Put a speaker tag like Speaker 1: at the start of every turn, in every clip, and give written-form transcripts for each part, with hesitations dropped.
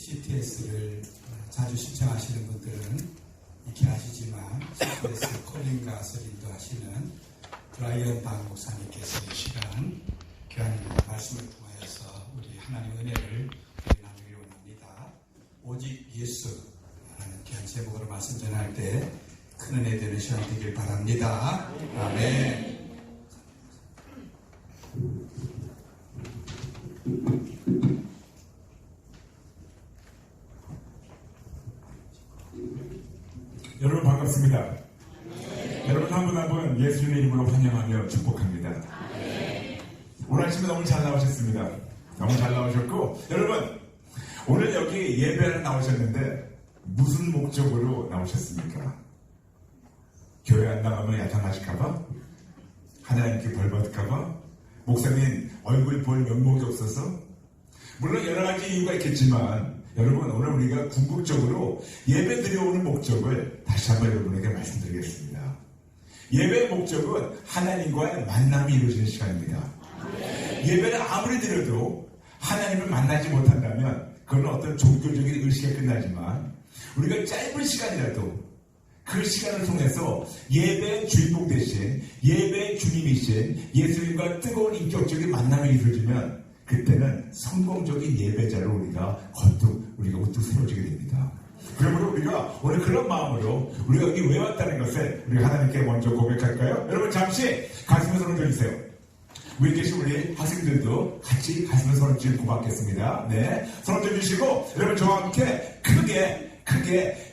Speaker 1: CTS를 자주 신청하시는 분들은 익히 아시지만 CTS 콜링 가서를 인도하시는 브라이언 박 목사님께서 이 시간 귀한 말씀을 통하여서 우리 하나님 은혜를 나누기 원합니다. 오직 예수라는 귀한 제목으로 말씀 전할 때 큰 은혜 되는 시간 되길 바랍니다. 아멘.
Speaker 2: 여러분 반갑습니다. 여러분 한 분 한 분 예수님의 이름으로 환영하며 축복합니다. 오늘 아침에 너무 잘 나오셨습니다. 너무 잘 나오셨고, 여러분 오늘 여기 예배를 나오셨는데 무슨 목적으로 나오셨습니까? 교회 안 나가면 야단하실까봐? 하나님께 벌 받을까봐? 목사님 얼굴 볼 면목이 없어서? 물론 여러 가지 이유가 있겠지만 여러분 오늘 우리가 궁극적으로 예배 드려오는 목적을 다시 한번 여러분에게 말씀드리겠습니다. 예배의 목적은 하나님과의 만남이 이루어지는 시간입니다. 예배를 아무리 드려도 하나님을 만나지 못한다면 그건 어떤 종교적인 의식에 끝나지만 우리가 짧은 시간이라도 그 시간을 통해서 예배의 주인공 대신 예배의 주님이신 예수님과 뜨거운 인격적인 만남이 이루어지면 그때는 성공적인 예배자를 우리가 우뚝 세워지게 됩니다. 그러므로 우리가 오늘 그런 마음으로 우리가 여기 왜 왔다는 것을 우리 하나님께 먼저 고백할까요? 여러분 잠시 가슴에 손을 얹어주세요. 위에 계신 우리 학생들도 같이 가슴에 손을 얹고 받겠습니다. 네, 손 얹어주시고 여러분 저와 함께 크게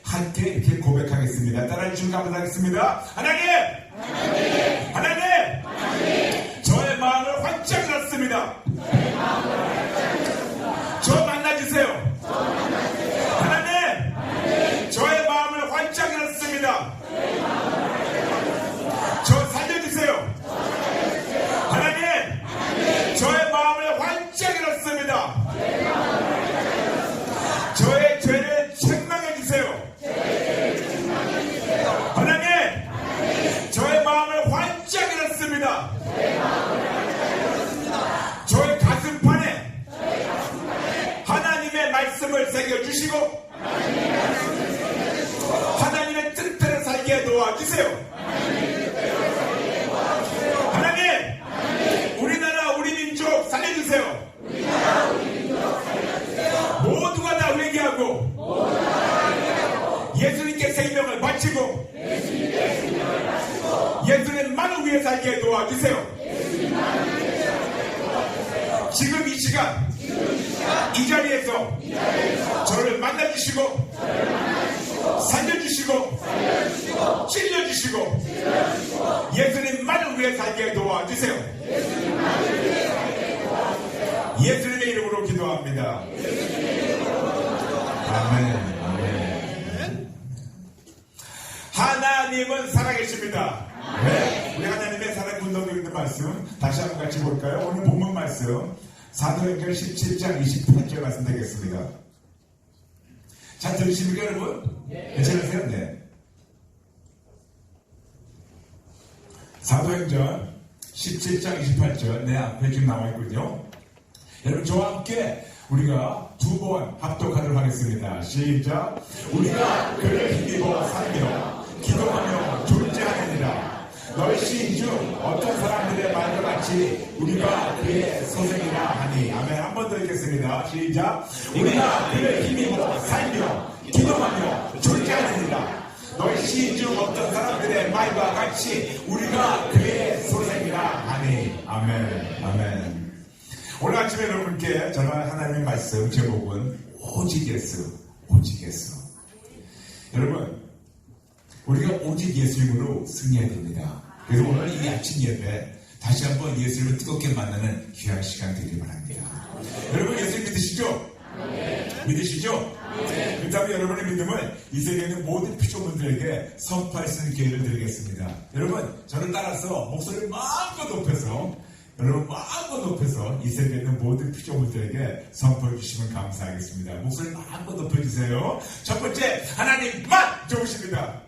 Speaker 2: 함께 이렇게 고백하겠습니다. 따라해 주시면 감사하겠습니다. 하나님, 저의 마음을 활짝 열었습니다. 저 만나주세요. 하나님, 저의 마음을 활짝 열었습니다. 저 살려주세요. 하나님, 저의 마음을 활짝 열었습니다. 저의 죄를 책망해 주세요. 하나님, 저의 마음을 활짝 열었습니다. 저의 가슴판에 하나님의 말씀을 새겨주시고 하나님의 뜻대로 살게 도와주세요. 하나님, 우리나라 우리 민족 살려주세요. 모두가 다 회개하고 예수님께 생명을 바치고 예수님만을 위해 살게 도와주세요. 지금 이 시간 이 자리에서 저를 만나주시고 살려주시고 찔러주시고 예수님만을 위해 살게 도와주세요. 예수님의 이름으로 기도합니다. 아멘. 하나님은 살아계십니다. 네, 우리 하나님의 사랑 군동에 있는 말씀 다시 한번 같이 볼까요? 오늘 본문 말씀 사도행전 17장 28절 말씀 되겠습니다. 잘 들으십니까 여러분? 괜찮으세요? 네. 사도행전 17장 28절 내 앞에 지금 나와 있군요. 여러분 저와 함께 우리가 두 번 합독하도록 하겠습니다. 시작. 우리가 그를 힘입어 살며 기도하며 존재하느니라. 너희 시인 중 어떤 사람들의 말과 같이 우리가 그의 소생이라 하니. 아멘. 한 번 더 읽겠습니다. 시작. 우리가 그를 힘입어 살며 기도하며 존재하느니라. 너희 시인 중 어떤 사람들의 말과 같이 우리가 그의 소생이라 하니. 아멘. 오늘 아침에 여러분께 전할 하나님의 말씀 제목은 오직 예수. 여러분 우리가 오직 예수님으로 승리해야 됩니다. 그래서 오늘 이 아침 예배 다시 한번 예수님을 뜨겁게 만나는 귀한 시간 되길 바랍니다. 여러분 예수님 믿으시죠? 믿으시죠? 그렇다면 여러분의 믿음을 이 세계에 있는 모든 피조물들에게 선포할 수 있는 기회를 드리겠습니다. 여러분 저를 따라서 목소리를 마음껏 높여서 이 세계에 있는 모든 피조물들에게 선포해 주시면 감사하겠습니다. 목소리 마음껏 높여주세요. 첫 번째, 하나님만 좋으십니다.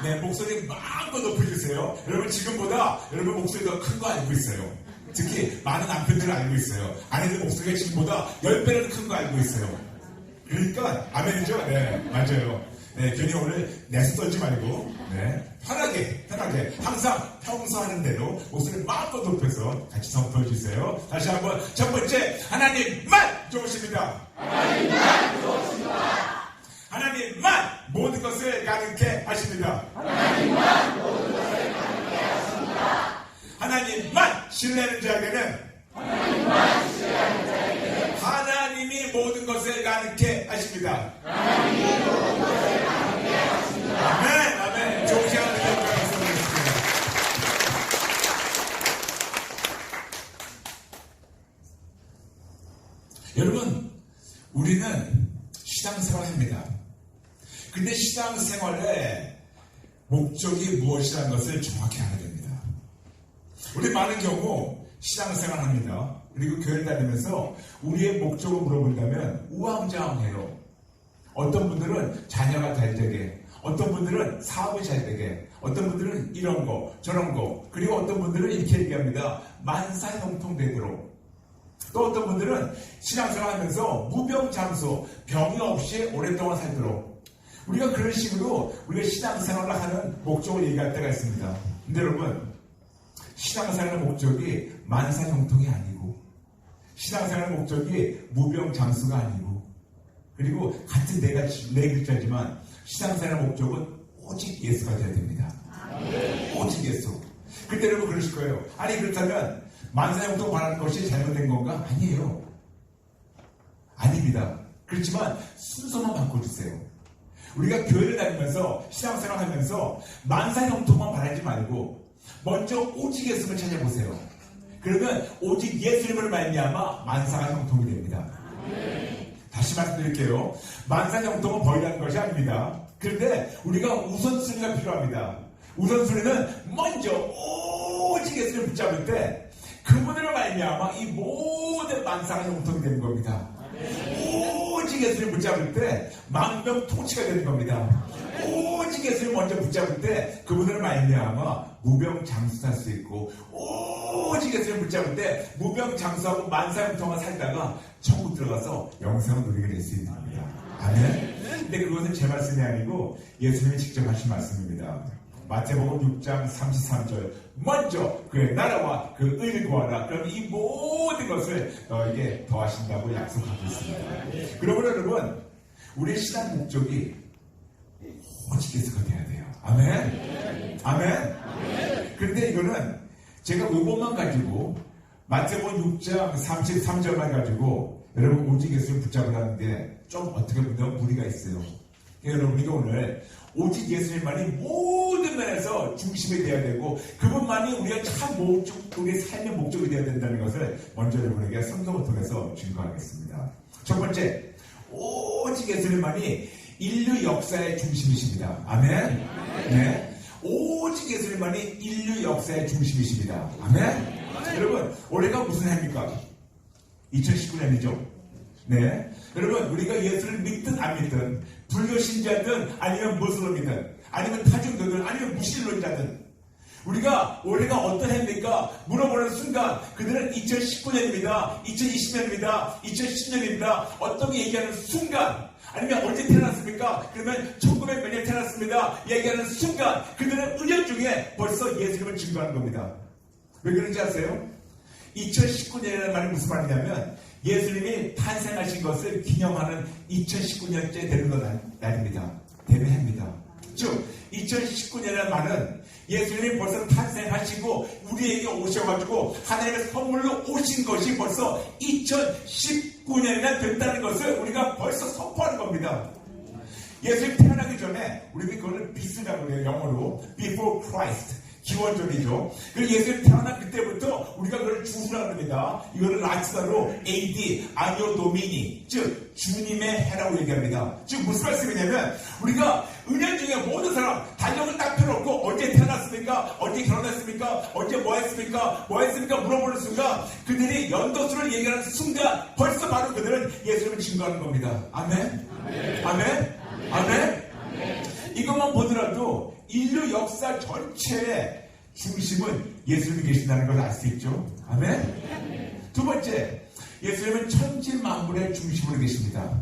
Speaker 2: 네, 목소리 마음껏 높여주세요. 여러분 지금보다 여러분 목소리 더 큰 거 알고 있어요. 특히 많은 남편들은 알고 있어요. 아내들 목소리가 지금보다 10배는 큰 거 알고 있어요. 그러니까 아멘이죠? 네, 맞아요. 네, 괜히 오늘 내수 떨지 말고 편하게 항상 평소 하는 대로 목소리를 마음껏 높여서 같이 선포해 주세요. 다시 한번 첫 번째, 하나님만 좋으십니다. 하나님만 좋으십니다. 하나님만 모든 것을 가능케 하십니다. 하나님만 모든 것을 가능케 하십니다. 하나님만 신뢰하는 자에게는 하나님이 모든 것을 가능케 하십니다. 하나님이 모든 것을 가능케 하십니다. 아멘, 아멘. 좋은 시간을 되셨습니다. 여러분, 우리는 신앙생활을 합니다. 근데 신앙생활의 목적이 무엇이라는 것을 정확히 알아야 됩니다. 우리 많은 경우 신앙생활 합니다. 그리고 교회를 다니면서 우리의 목적을 물어본다면 우왕좌왕해요. 어떤 분들은 자녀가 잘 되게, 어떤 분들은 사업이 잘 되게, 어떤 분들은 이런 거, 저런 거, 그리고 어떤 분들은 이렇게 얘기합니다. 만사형통되도록. 또 어떤 분들은 신앙생활 하면서 무병장수, 병이 없이 오랫동안 살도록. 우리가 그런 식으로 우리가 신앙생활을 하는 목적을 얘기할 때가 있습니다. 근데 여러분, 신앙생활의 목적이 만사형통이 아니고, 신앙생활의 목적이 무병장수가 아니고, 그리고 같은 네 글자지만 신앙생활의 목적은 오직 예수가 되어야 됩니다. 오직 예수. 그때 여러분 그러실 거예요. 아니 그렇다면 만사형통 바라는 것이 잘못된 건가? 아니에요. 아닙니다. 그렇지만 순서만 바꿔주세요. 우리가 교회를 다니면서 신앙생활 하면서 만사형통만 바라지 말고 먼저 오직 예수를 찾아보세요. 그러면 오직 예수님을 말미암아 만사가 형통이 됩니다. 다시 말씀드릴게요. 만사형통은 벌이라는 것이 아닙니다. 그런데 우리가 우선순위가 필요합니다. 우선순위는 먼저 오직 예수를 붙잡을 때 그분으로 말미암아 이 모든 만사가 형통이 되는 겁니다. 오직 예수를 붙잡을 때 만병통치가 되는 겁니다. 오직 예수를 먼저 붙잡을 때 그분으로 말미암아 무병장수할 수 있고, 오직 예수를 붙잡을 때 무병장수하고 만사형통을 살다가 천국 들어가서 영생을 누리게 될 수 있는 겁니다. 아멘. 근데 그것은 제 말씀이 아니고 예수님이 직접 하신 말씀입니다. 마태복음 6장 33절, 먼저 그의 나라와 그 의를 구하라. 그럼 이 모든 것을 너에게 더하신다고 약속하고 있습니다. 그러므로 여러분, 우리의 신앙 목적이 오직 예수가 돼야 돼요. 아멘. 아멘. 그런데 이거는 제가 요것만 가지고 마태복음 6장 33절만 가지고 여러분 오직 예수를 붙잡으라는 게 좀 어떻게 보면 무리가 있어요. 여러분 우리가 오늘 오직 예수님만이 모든 면에서 중심이 되어야 되고 그분만이 우리가 참 우리의 삶의 목적이 되어야 된다는 것을 먼저 여러분에게 성경을 통해서 증거하겠습니다. 첫 번째, 오직 예수님만이 인류 역사의 중심이십니다. 아멘. 네. 오직 예수님만이 인류 역사의 중심이십니다. 아멘. 여러분, 올해가 무슨 해입니까? 2019년이죠. 네. 여러분, 우리가 예수를 믿든 안 믿든, 불교 신자든 아니면 무슬림이든, 아니면 타중교든 아니면 무신론자든, 우리가 올해가 어떤 해입니까? 물어보는 순간 그들은 2019년입니다. 2020년입니다. 2010년입니다. 어떻게 얘기하는 순간, 아니면 언제 태어났습니까? 그러면 1900몇 년 태어났습니다. 얘기하는 순간 그들은 은연중에 벌써 예수님을 증거하는 겁니다. 왜 그런지 아세요? 2019년이라는 말이 무슨 말이냐면 예수님이 탄생하신 것을 기념하는 2019년째 되는 날입니다. 대매해입니다. 즉 2019년이라는 말은 예수님이 벌써 탄생하시고 우리에게 오셔가지고 하나님의 선물로 오신 것이 벌써 2019년이나 됐다는 것을 우리가 벌써 선포하는 겁니다. 예수님이 태어나기 전에 우리는 그거를 BC라고 해요. 영어로 Before Christ. 기원절이죠. 그리고 예수님이 태어난 그때부터 우리가 그걸 주후라고 합니다. 이거를 라틴어로 AD, 아니오 도미니, 즉 주님의 해라고 얘기합니다. 즉 무슨 말씀이냐면 우리가 은연중에 모든 사람 달력을 딱 펴놓고 언제 태어났습니까? 언제 결혼했습니까? 언제 뭐 했습니까? 물어보는 순간 그들이 연도수를 얘기하는 순간 벌써 바로 그들은 예수님을 증거하는 겁니다. 아멘? 아멘? 아멘? 이것만 보더라도 인류 역사 전체에 중심은 예수님이 계신다는 걸 알 수 있죠. 아멘. 두 번째, 예수님은 천지 만물의 중심으로 계십니다.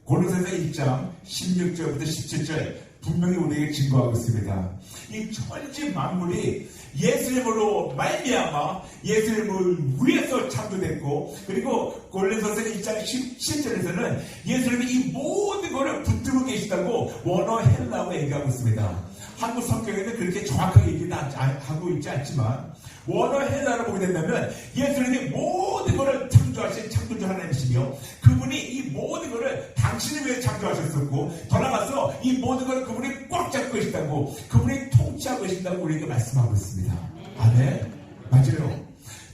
Speaker 2: 고린도서 1장 16절부터 17절 분명히 우리에게 증거하고 있습니다. 이 천지 만물이 예수님으로 말미암아 예수님을 위해서 창조됐고, 그리고 고린도서 1장 17절에서는 예수님이 이 모든 것을 붙들고 계시다고 원어 헬라어로 얘기하고 있습니다. 한국 성경에는 그렇게 정확하게 얘기는 하고 있지 않지만 원어 헬라어를 보게 된다면 예수님이 모든 것을 창조하신 창조주 하나님이시며, 그분이 이 모든 것을 당신을 위해 창조하셨었고, 더 나아가서 이 모든 것을 그분이 꽉 잡고 계신다고, 그분이 통치하고 계신다고 우리에게 말씀하고 있습니다. 아멘. 맞아요.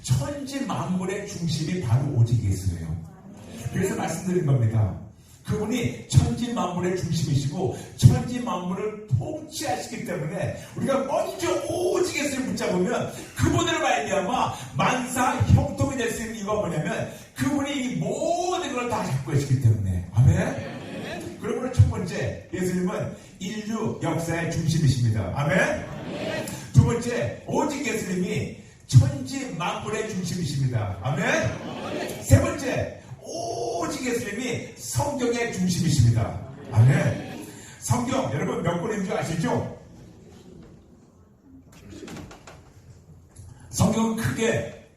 Speaker 2: 천지 만물의 중심이 바로 오직 예수예요. 그래서 말씀드린 겁니다. 그분이 천지 만물의 중심이시고 천지 만물을 통치하시기 때문에 우리가 먼저 오직 예수를 붙잡으면 그분으로 말미암아 만사 형통이 될 수 있는 이유가 뭐냐면 그분이 이 모든 걸 다 잡고 계시기 때문에. 아멘. 그러므로 첫 번째, 예수님은 인류 역사의 중심이십니다. 아멘. 두 번째, 오직 예수님이 천지 만물의 중심이십니다. 아멘. 세 번째, 오직 예수님이 성경의 중심이십니다. 아멘. 성경 여러분 몇 권인 줄 아시죠? 성경은 크게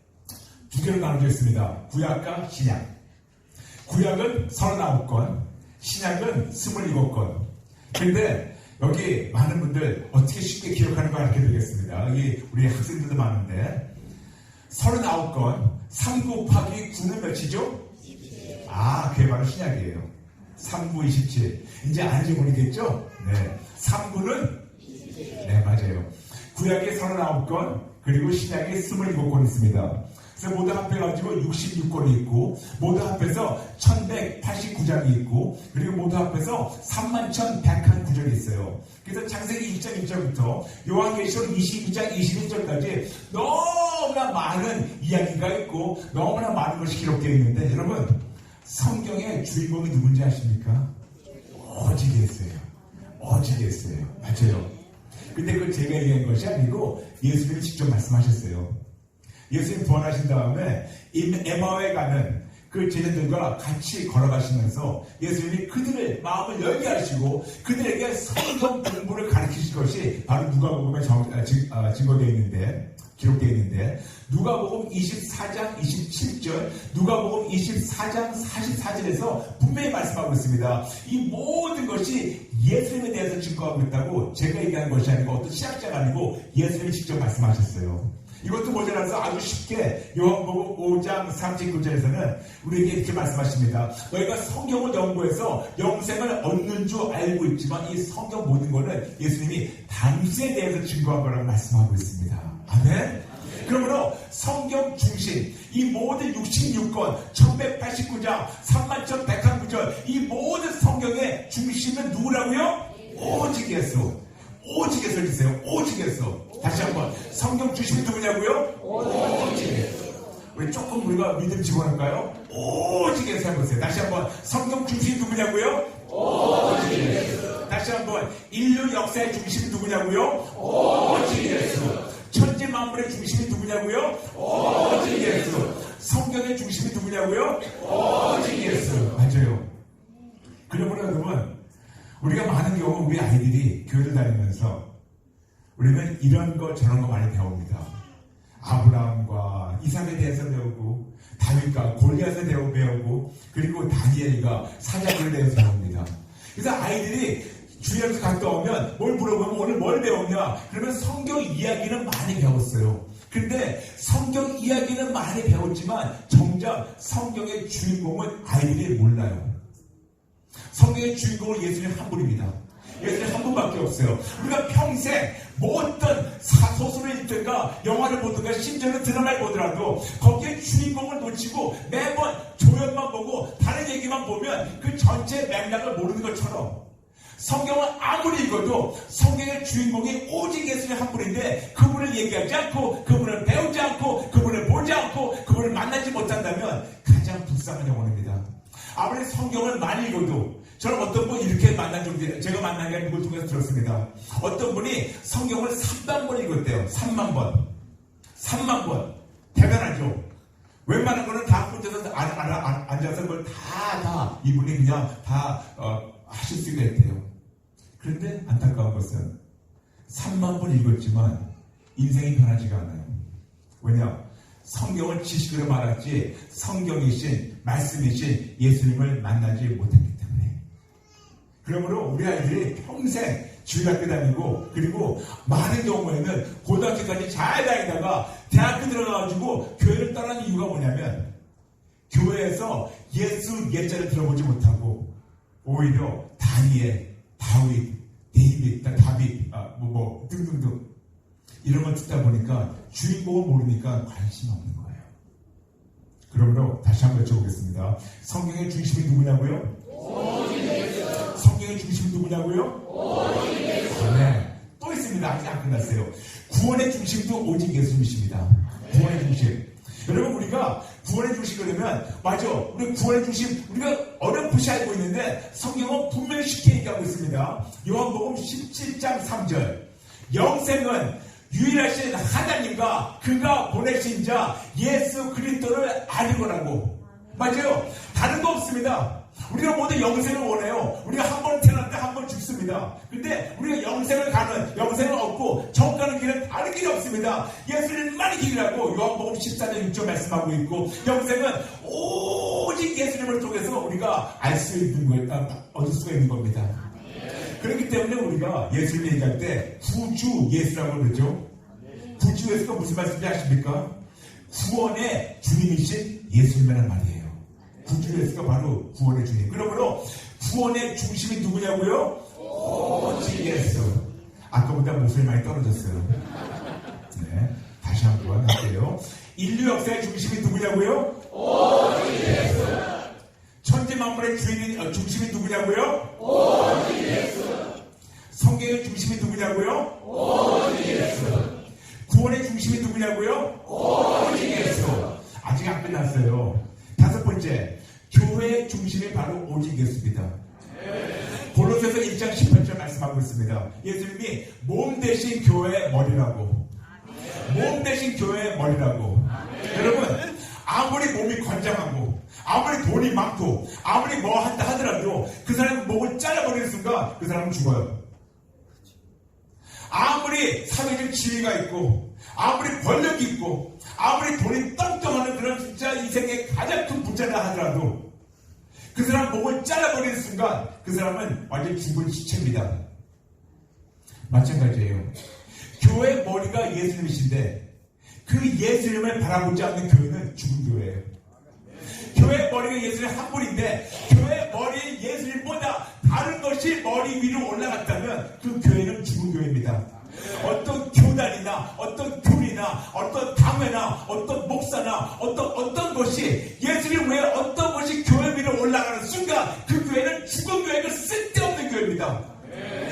Speaker 2: 두 개로 나눠져 있습니다. 구약과 신약. 구약은 39권, 신약은 27권. 그런데 여기 많은 분들 어떻게 쉽게 기억하는 거 알게 되겠습니다. 여기 우리 학생들도 많은데 39권, 3 곱하기 9는 몇이죠? 그게 바로 신약이에요. 3, 9, 27. 이제 아는지 모르겠죠? 네. 3, 9는? 네, 맞아요. 구약에 39권, 그리고 신약에 27권 있습니다. 그래서 모두 합해가지고 66권이 있고, 모두 합해서 1189장이 있고, 그리고 모두 합해서 31,101구절이 있어요. 그래서 창세기 1장 1절부터 요한계시록 22장 21절까지 너무나 많은 이야기가 있고, 너무나 많은 것이 기록되어 있는데, 여러분, 성경의 주인공이 누군지 아십니까? 오직 예수예요. 오직 예수예요. 맞아요. 근데 그걸 제가 얘기한 것이 아니고 예수님이 직접 말씀하셨어요. 예수님 부활하신 다음에 에마오에 가는 그 제자들과 같이 걸어가시면서 예수님이 그들의 마음을 열게 하시고 그들에게 성경 공부를 가르치실 것이 바로 누가복음에 증거되어 있는데, 기록되어 있는데, 누가복음 24장 27절, 누가복음 24장 44절에서 분명히 말씀하고 있습니다. 이 모든 것이 예수님에 대해서 증거하고 있다고 제가 얘기하는 것이 아니고 어떤 신학자가 아니고 예수님이 직접 말씀하셨어요. 이것도 모자라서 아주 쉽게 요한복음 5장 39절에서는 우리에게 이렇게 말씀하십니다. 너희가 성경을 연구해서 영생을 얻는 줄 알고 있지만 이 성경 모든 것은 예수님이 당시에 대해서 증거한 거라고 말씀하고 있습니다. 아멘. 그러므로 성경 중심, 이 모든 66권, 1189장, 31,101구절, 이 모든 성경의 중심은 누구라고요? 오직 예수. 오직 예수 해주세요. 오직 예수. 다시 한번, 성경 중심이 누구냐고요? 오직 예수. 우리 조금 우리가 믿음 집어넣을까요? 오직 예수 해보세요. 다시 한번, 성경 중심이 누구냐고요? 오직 예수. 다시 한번, 인류 역사의 중심이 누구냐고요? 오직 예수. 천지 만물의 중심이 누구냐고요? 오직 예수. 성경의 중심이 누구냐고요? 오직 예수. 맞아요. 그러므로 여러분, 우리가 많은 경우 우리 아이들이 교회를 다니면서 우리는 이런 거 저런 거 많이 배웁니다. 아브라함과 이삭에 대해서 배우고, 다윗과 골리앗에 대해서 배우고, 그리고 다니엘과 사자들에 대해서 배웁니다. 그래서 아이들이 주일에서 갔다 오면 뭘 물어보면 오늘 뭘 배웠냐? 그러면 성경 이야기는 많이 배웠어요. 근데 성경 이야기는 많이 배웠지만 정작 성경의 주인공은 아이들이 몰라요. 성경의 주인공은 예수님 한 분입니다. 예수님 한 분밖에 없어요. 우리가 평생 뭐 어떤 소설을 읽든가 영화를 보든가 심지어는 드라마를 보더라도 거기에 주인공을 놓치고 매번 조연만 보고 다른 얘기만 보면 그 전체 맥락을 모르는 것처럼 성경을 아무리 읽어도 성경의 주인공이 오직 예수님 한 분인데 그분을 얘기하지 않고 그분을 배우지 않고 그분을 보지 않고 그분을 만나지 못한다면 가장 불쌍한 영혼입니다. 아무리 성경을 많이 읽어도 저는 어떤 분 이렇게 만난 적이, 제가 만난 게 누굴 통해서 들었습니다. 어떤 분이 성경을 3만 번 읽었대요. 3만 번. 3만 번. 대단하죠. 웬만한 거는 다 혼자서 앉아서 그걸 다 이분이 그냥 다 하실 수가 있대요. 그런데 안타까운 것은 3만 번 읽었지만 인생이 변하지가 않아요. 왜냐? 성경을 지식으로 말했지 성경이신 말씀이신 예수님을 만나지 못했기 때문에. 그러므로 우리 아이들이 평생 주일학교 다니고 그리고 많은 경우에는 고등학교까지 잘 다니다가 대학교 들어가가지고 교회를 떠나는 이유가 뭐냐면 교회에서 예수 예자를 들어보지 못하고 오히려 다니엘, 다윗, 다빗 등등등 이런 걸 듣다 보니까 주인공을 모르니까 관심이 없는 거예요. 그러므로 다시 한번 여쭤보겠습니다. 성경의 중심이 누구냐고요? 성경의 중심이 누구냐고요? 네. 또 있습니다. 아직 안 끝났어요. 구원의 중심도 오직 예수님이십니다. 구원의 중심. 여러분 우리가 구원의 중심 그러면 맞아. 우리 구원의 중심 우리가 어렴풋이 알고 있는데 성경은 분명히 쉽게 얘기하고 있습니다. 요한복음 17장 3절. 영생은 유일하신 하나님과 그가 보내신 자 예수 그리스도를 아는 거라고. 맞아요. 다른 거 없습니다. 우리가 모두 영생을 원해요. 우리가 한 번 태어났는데 한 번 죽습니다. 근데 우리가 영생을 얻고 정 가는 길은 다른 길이 없습니다. 예수님만이 길이라고 요한복음 14장 6절 말씀하고 있고 영생은 오직 예수님을 통해서 우리가 알 수 있는 거예요. 얻을 수가 있는 겁니다. 그렇기 때문에 우리가 예수를 얘기할 때 구주 예수라고 그러죠. 구주 예수가 무슨 말씀인지 아십니까? 구원의 주님이신 예수님이라는 말이에요. 구주 예수가 바로 구원의 주님. 그러므로 구원의 중심이 누구냐고요? 오직 예수. 아까보다 목소리 많이 떨어졌어요. 네, 다시 한번 할게요. 인류 역사의 중심이 누구냐고요? 오직 예수. 천지 만물의 주인인 중심이 누구냐고요? 오직 예수. 성경의 중심이 누구냐고요? 오직 예수. 구원의 중심이 누구냐고요? 오직 예수. 아직 안 끝났어요. 다섯 번째, 교회의 중심이 바로 오직 예수입니다. 골로새서 1장 18절 말씀하고 있습니다. 예수님이 몸 대신 교회의 머리라고. 몸 대신 교회의 머리라고. 여러분, 아무리 몸이 관장하고 아무리 돈이 많고 아무리 뭐 한다 하더라도 그 사람 목을 잘라버리는 순간 그 사람은 죽어요. 아무리 사회적 지위가 있고 아무리 권력이 있고 아무리 돈이 떵떵하는 그런 진짜 이 세계의 가장 큰 부자라 하더라도 그 사람 목을 잘라버리는 순간 그 사람은 완전히 죽은 시체입니다. 마찬가지예요. 교회 머리가 예수님이신데 그 예수님을 바라보지 않는 교회는 죽은 교회예요. 교회 머리가 예수님 한 분인데 교회 머리에 예수님보다 다른 것이 머리 위로 올라갔다면 그 교회는 죽은 교회입니다. 어떤 교단이나 어떤 교리나 어떤 당회나 어떤 목사나 어떤 것이 예수님 외에 어떤 것이 교회 위로 올라가는 순간 그 교회는 죽은 교회가 쓸데없는 교회입니다.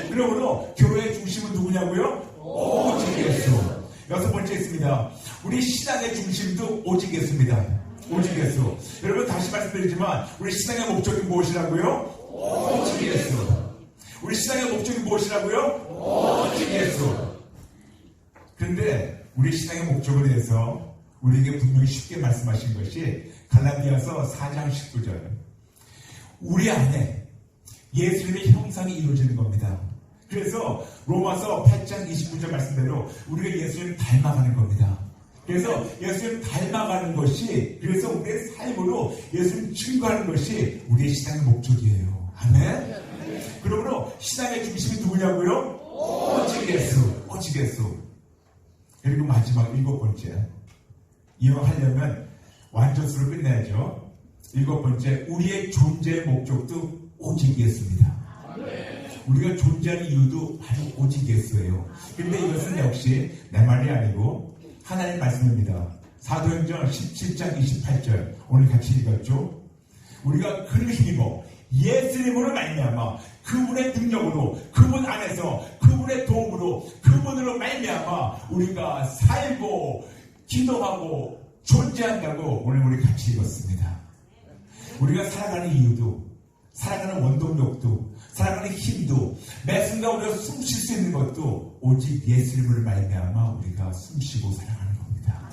Speaker 2: 그러므로 교회의 중심은 누구냐고요? 오직 예수. 여섯 번째 있습니다. 우리 신앙의 중심도 오직 예수입니다. 오직 예수. 여러분 다시 말씀드리지만 우리 신앙의 목적이 무엇이라고요? 오직 예수. 우리 신앙의 목적이 무엇이라고요? 오직 예수. 그런데 우리 신앙의 목적에 대해서 우리에게 분명히 쉽게 말씀하신 것이 갈라디아서 4장 19절. 우리 안에 예수님의 형상이 이루어지는 겁니다. 그래서 로마서 8장 29절 말씀대로 우리가 예수님을 닮아가는 겁니다. 그래서 예수님을 닮아가는 것이 그래서 우리의 삶으로 예수님을 증거하는 것이 우리의 신앙의 목적이에요. 아멘? 그러므로 신앙의 중심이 누구냐고요? 오직 예수. 오직 예수. 그리고 마지막 일곱 번째. 이거 하려면 완전수로 끝내야죠. 일곱 번째. 우리의 존재의 목적도 오직 예수입니다. 우리가 존재하는 이유도 바로 오직 예수예요. 근데 이것은 역시 내 말이 아니고 하나님의 말씀입니다. 사도행전 17장 28절 오늘 같이 읽었죠. 우리가 그를 힘입어 예수님으로 말미암아 그분의 능력으로 그분 안에서 그분의 도움으로 그분으로 말미암아 우리가 살고 기도하고 존재한다고 오늘 우리 같이 읽었습니다. 우리가 살아가는 이유도 살아가는 원동력도, 살아가는 힘도, 매 순간 우리가 숨 쉴 수 있는 것도 오직 예수님을 말미암아 우리가 숨쉬고 살아가는 겁니다.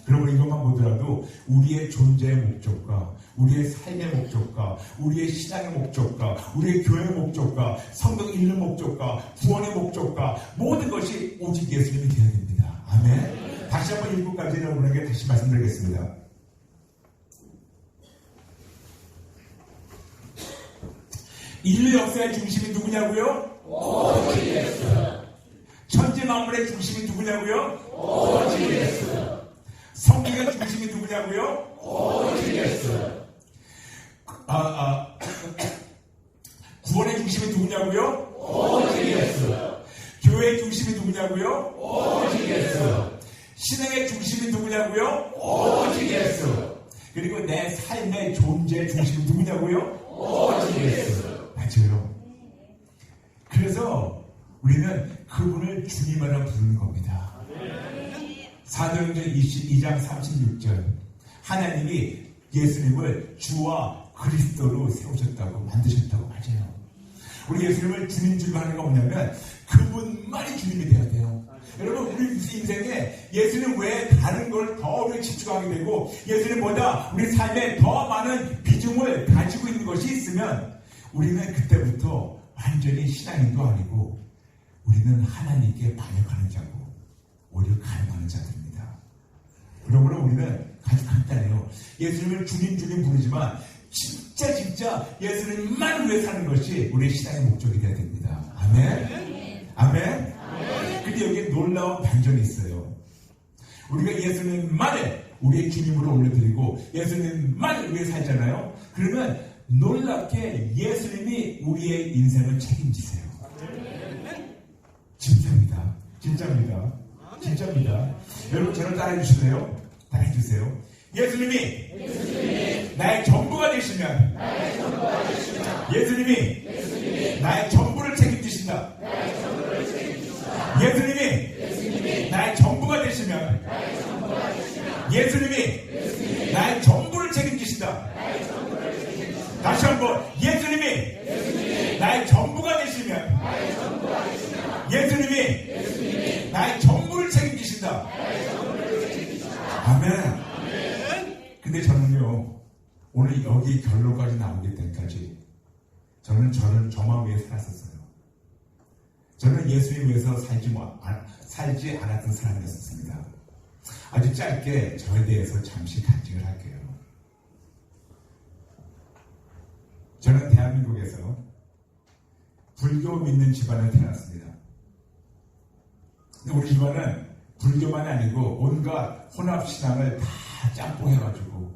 Speaker 2: 여러분, 이것만 보더라도 우리의 존재의 목적과 우리의 삶의 목적과 우리의 신앙의 목적과 우리의 교회의 목적과 성경 읽는 목적과 구원의 목적과 모든 것이 오직 예수님이 되어야 됩니다. 아멘. 다시 한번 1부까지 여러분에게 다시 말씀드리겠습니다. 인류 역사의 중심이 누구냐고요? 오직 예수. 천지 만물의 중심이 누구냐고요? 오직 예수. 성경의 중심이 누구냐고요? 오직 예수. 구원의 중심이 누구냐고요? 오직 예수. 교회의 중심이 누구냐고요? 오직 예수. 신앙의 중심이 누구냐고요? 오직 예수. 그리고 내 삶의 존재의 중심이 누구냐고요? 오직 예수. 맞아요. 그래서 우리는 그분을 주님이라 부르는 겁니다. 사도행전 22장 36절, 하나님이 예수님을 주와 그리스도로 세우셨다고, 만드셨다고. 맞아요. 우리 예수님을 주님 하는 거 뭐냐면 그분만이 주님이 되어야 돼요. 여러분, 우리 인생에 예수님 외에 다른 걸 더 우리 집중하게 되고 예수님보다 우리 삶에 더 많은 비중을 가지고 있는 것이 있으면 우리는 그때부터 완전히 신앙인도 아니고 우리는 하나님께 반역하는 자고 오히려 가늠하는 자들입니다. 그러므로 우리는 아주 간단해요. 예수님을 주님 부르지만 진짜 예수님만 위해 사는 것이 우리의 신앙의 목적이 되어야 됩니다. 아멘. 아멘. 근데 여기에 놀라운 반전이 있어요. 우리가 예수님만을 우리의 주님으로 올려드리고 예수님만을 위해 살잖아요. 그러면 놀랍게 예수님이 우리의 인생을 책임지세요. 진짜입니다. 여러분, 저를 따라해 주실래요? 따라해 주세요. 예수님이 나의 전부가 되시면 예수님이 나의 전부를 책임지신다. 예수님이 나의 전부가 되시면 예수님이 나의 전부를 책임지신다. 다시 한번, 예수님이 나의 전부가 되시면 예수님이 나의 전부를 책임지신다. 아멘. 근데 저는요, 오늘 여기 결론까지 나오기 때까지 저는 저만 위해 살았었어요. 저는 예수님 위해서 살지 않았던 사람이었습니다. 아주 짧게 저에 대해서 잠시 간증을 할게요. 저는 대한민국에서 불교 믿는 집안에 태어났습니다. 근데 우리 집안은 불교만이 아니고 온갖 혼합신앙을 다 짬뽕해가지고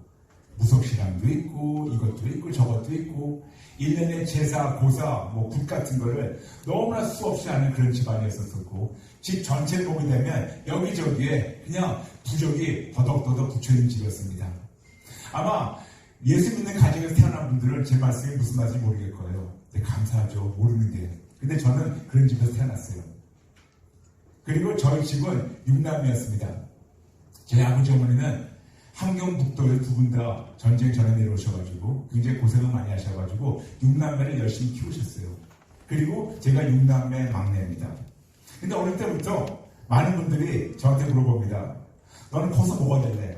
Speaker 2: 무속신앙도 있고 이것도 있고 저것도 있고 1년에 제사, 고사, 굿 같은 거를 너무나 수없이 하는 그런 집안이었었고 집 전체를 보게 되면 여기저기에 그냥 부적이 더덕더덕 붙여있는 집이었습니다. 아마 예수 믿는 가정에서 태어난 분들은 제 말씀이 무슨 말인지 모르겠 거예요. 근데 감사하죠. 모르는 게. 근데 저는 그런 집에서 태어났어요. 그리고 저희 집은 6남매였습니다. 제 아버지 어머니는 함경북도에 두 분 다 전쟁 전에 내려오셔가지고 굉장히 고생을 많이 하셔가지고 6남매를 열심히 키우셨어요. 그리고 제가 6남매 막내입니다. 근데 어릴 때부터 많은 분들이 저한테 물어봅니다. 너는 커서 뭐가 될래?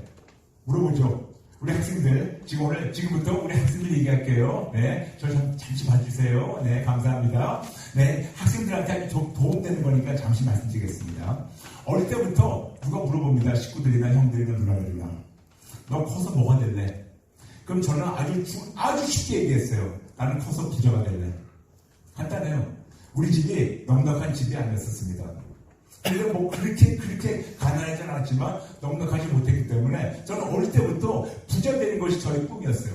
Speaker 2: 물어보죠. 우리 학생들, 지금부터 우리 학생들 얘기할게요. 네, 저 잠시 봐주세요. 네, 감사합니다. 네, 학생들한테 아주 도움되는 거니까 잠시 말씀드리겠습니다. 어릴 때부터 누가 물어봅니다. 식구들이나 형들이나 누나들이나. 너 커서 뭐가 될래? 그럼 저는 아주 쉽게 얘기했어요. 나는 커서 부자가 될래. 간단해요. 우리 집이 넉넉한 집이 아니었습니다. 그래서 그렇게 가난하지 않았지만 넉넉하지 못했기 때문에 저는 어릴 때부터 부자 되는 것이 저의 꿈이었어요.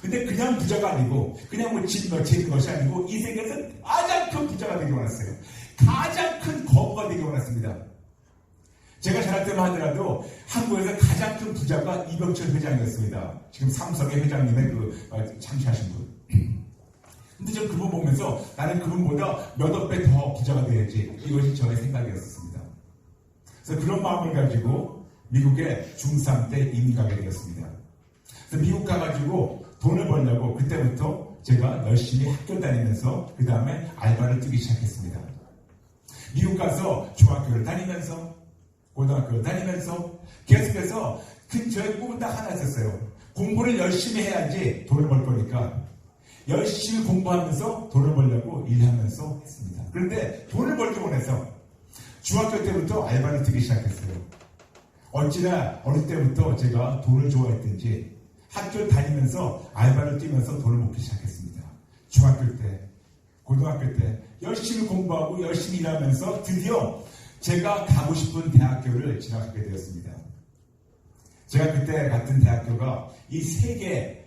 Speaker 2: 근데 그냥 부자가 아니고 그냥 집 있는 것이 아니고 이 세계에서 가장 큰 부자가 되기 원했어요. 가장 큰 거부가 되기 원했습니다. 제가 자랄 때만 하더라도 한국에서 가장 큰 부자가 이병철 회장이었습니다. 지금 삼성의 회장님의 참시하신 분. 근데 저 그분 보면서 나는 그분보다 몇억 배 더 부자가 돼야지. 이것이 저의 생각이었습니다. 그래서 그런 마음을 가지고 미국에 중3 때 이민 가게 되었습니다. 그래서 미국 가가지고 돈을 벌려고 그때부터 제가 열심히 학교 다니면서 그 다음에 알바를 뛰기 시작했습니다. 미국 가서 중학교를 다니면서 고등학교를 다니면서 계속해서 저의 꿈은 딱 하나 있었어요. 공부를 열심히 해야지 돈을 벌 거니까 열심히 공부하면서 돈을 벌려고 일하면서 했습니다. 그런데 돈을 벌기 원해서 중학교 때부터 알바를 뛰기 시작했어요. 어찌나 어릴 때부터 제가 돈을 좋아했든지 학교 다니면서 알바를 뛰면서 돈을 먹기 시작했습니다. 중학교 때, 고등학교 때 열심히 공부하고 열심히 일하면서 드디어 제가 가고 싶은 대학교를 진학하게 되었습니다. 제가 그때 갔던 대학교가 이 세계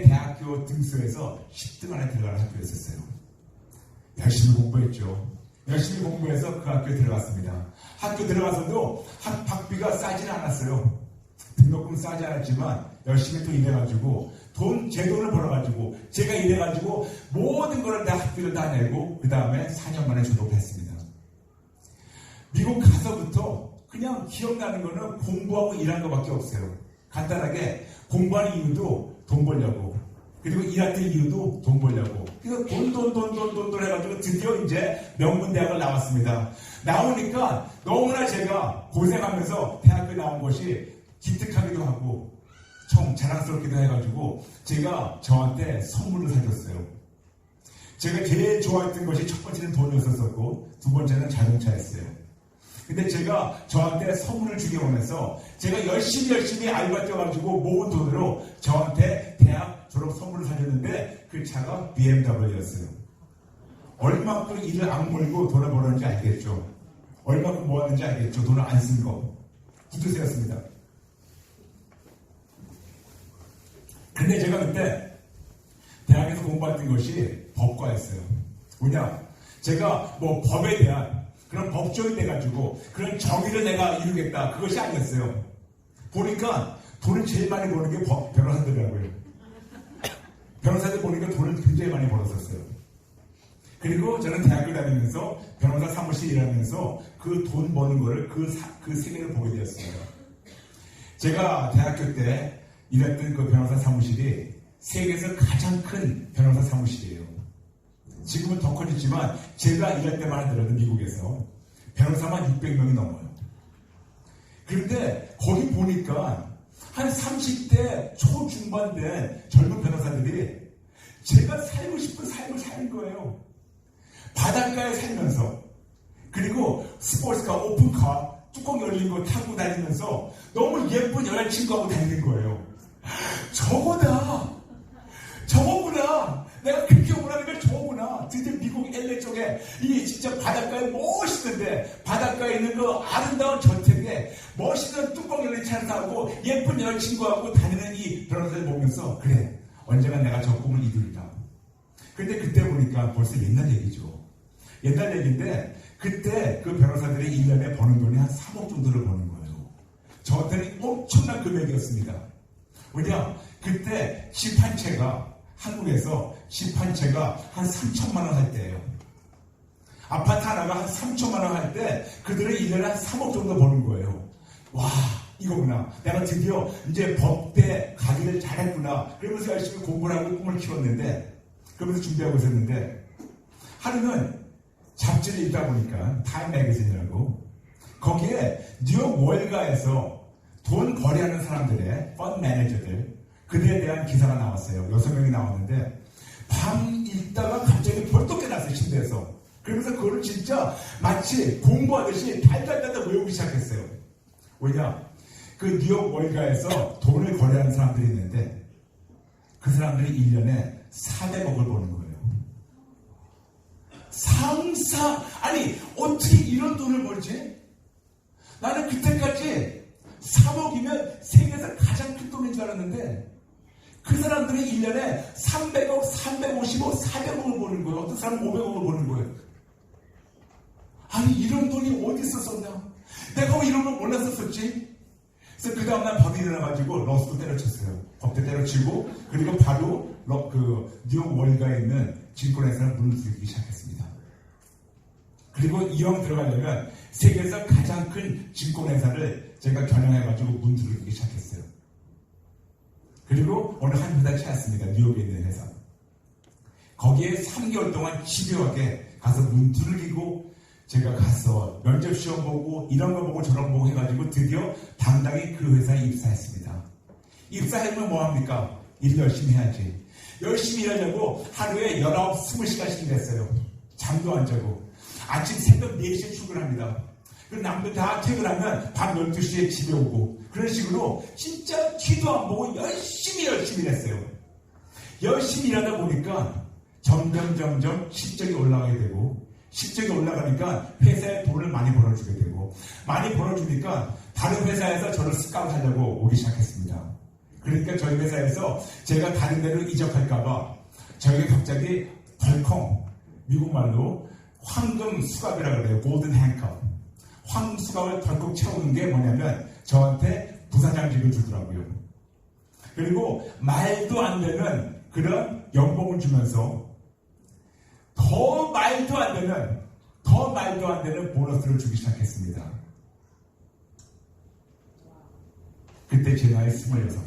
Speaker 2: 대학교 등수에서 10등 안에 들어가는 학교였었어요. 열심히 공부했죠. 열심히 공부해서 그 학교에 들어갔습니다. 학교 들어가서도 학비가 싸지는 않았어요. 등록금 싸지 않았지만 열심히 또 일해가지고 제 돈을 벌어가지고 제가 일해가지고 모든 거를 다 학비를 다 내고 그 다음에 4년 만에 졸업을 했습니다. 미국 가서부터 그냥 기억나는 거는 공부하고 일한 것밖에 없어요. 간단하게 공부하는 이유도 돈 벌려고, 그리고 일했던 이유도 돈 벌려고. 그래서 돈 해가지고 드디어 이제 명문대학을 나왔습니다. 나오니까 너무나 제가 고생하면서 대학교 나온 것이 기특하기도 하고 좀 자랑스럽기도 해가지고 제가 저한테 선물을 사줬어요. 제가 제일 좋아했던 것이 첫 번째는 돈이었었고 두 번째는 자동차였어요. 근데 제가 저한테 선물을 주기 원해서 제가 열심히 알바 뛰어가지고 모은 돈으로 저한테 대학 졸업 선물을 사줬는데 그 차가 BMW였어요. 얼마큼 일을 악물고 돈을 벌었는지 알겠죠. 얼마큼 모았는지 알겠죠. 돈을 안 쓴 거. 구두쇠였습니다. 근데 제가 그때 대학에서 공부했던 것이 법과였어요. 뭐냐? 제가 뭐 법에 대한 그런 법조인이 돼가지고 그런 정의를 내가 이루겠다. 그것이 아니었어요. 보니까 돈을 제일 많이 버는 게 변호사들이라고요. 변호사들 보니까 돈을 굉장히 많이 벌었었어요. 그리고 저는 대학교 다니면서 변호사 사무실 일하면서 그 돈 버는 거를 그 세계를 보게 되었어요. 제가 대학교 때 일했던 그 변호사 사무실이 세계에서 가장 큰 변호사 사무실이에요. 지금은 더 커졌지만 제가 일할 때만 하더라도 미국에서 변호사만 600명이 넘어요. 그런데 거기 보니까 한 30대 초중반 된 젊은 변호사들이 제가 살고 싶은 삶을 사는 거예요. 바닷가에 살면서 그리고 스포츠카, 오픈카, 뚜껑 열린 거 타고 다니면서 너무 예쁜 여자친구하고 다니는 거예요. 저거구나. 내가 그렇게 원하는 걸 저거구나. 드디어 미국 LA 쪽에 이게 진짜 바닷가에 멋있는데 바닷가에 있는 그 아름다운 저택에 멋있는 뚜껑 열린 차를 타고 예쁜 여자친구하고 다니는 이 변호사를 보면서 그래, 언젠가 내가 저 꿈을 이루리라. 근데 그때 보니까 벌써 옛날 얘기죠. 옛날 얘기인데 그때 그 변호사들이 1년에 버는 돈이 한 3억 정도를 버는 거예요. 저한테는 엄청난 금액이었습니다. 왜냐? 그때 집 한 채가 한국에서 집 한 채가 한 3천만 원 할 때예요. 아파트 하나가 한 3천만 원 할 때 그들은 1년에 한 3억 정도 버는 거예요. 와, 이거구나. 내가 드디어 이제 법대 가기를 잘했구나. 그러면서 열심히 공부를 하고 꿈을 키웠는데 그러면서 준비하고 있었는데 하루는 잡지를 읽다 보니까 타임 매거진이라고 거기에 뉴욕 월가에서 돈 거래하는 사람들의 펀드 매니저들 그들에 대한 기사가 나왔어요. 6명이 나왔는데 밤 읽다가 갑자기 벌떡 깨났어요. 침대에서. 그러면서 그거를 진짜 마치 공부하듯이 달달달달 외우기 시작했어요. 왜냐? 그 뉴욕 월가에서 돈을 거래하는 사람들이 있는데 그 사람들이 1년에 400억을 버는 거예요. 아니 어떻게 이런 돈을 벌지? 나는 그때까지 3억이면 세계에서 가장 큰 돈인 줄 알았는데 그 사람들이 1년에 300억, 350억, 400억을 버는 거예요. 어떤 사람은 500억을 버는 거예요. 아니 이런 돈이 어디 있었었나? 내가 왜 이런 걸 몰랐었었지? 그래서 그 다음날 밤에 일어나가지고 러스도 때려쳤어요. 법대 때려치고 그리고 바로 뉴욕 월가에 있는 증권회사를 문을 들기 시작했습니다. 그리고 이왕 들어가려면 세계에서 가장 큰 증권회사를 제가 겨냥해가지고 문 들기 시작했어요. 그리고 어느 한 회사 찾았습니다. 뉴욕에 있는 회사. 거기에 3개월 동안 집요하게 가서 문 두들기고 제가 가서 면접 시험 보고 이런 거 보고 저런 거 보고 해가지고 드디어 당당히 그 회사에 입사했습니다. 입사하면 뭐합니까? 일 열심히 해야지. 열심히 일하려고 하루에 19, 20시간씩 일했어요. 잠도 안 자고. 아침 새벽 4시에 출근합니다. 그리고 남들 다 퇴근하면 밤 12시에 집에 오고 그런 식으로 진짜 뒤도 안 보고 열심히 일했어요. 열심히 일하다 보니까 점점 실적이 올라가게 되고 실적이 올라가니까 회사에 돈을 많이 벌어주게 되고 많이 벌어주니까 다른 회사에서 저를 스카우트하려고 오기 시작했습니다. 그러니까 저희 회사에서 제가 다른 데로 이적할까봐 저에게 갑자기 덜컹 미국말로 황금 수갑이라고 그래요. 골든 행컵. 황금 수갑을 덜컥 채우는 게 뭐냐면 저한테 부사장직을 주더라고요. 그리고 말도 안 되는 그런 연봉을 주면서 더 말도 안 되는 보너스를 주기 시작했습니다. 그때 제 나이 26.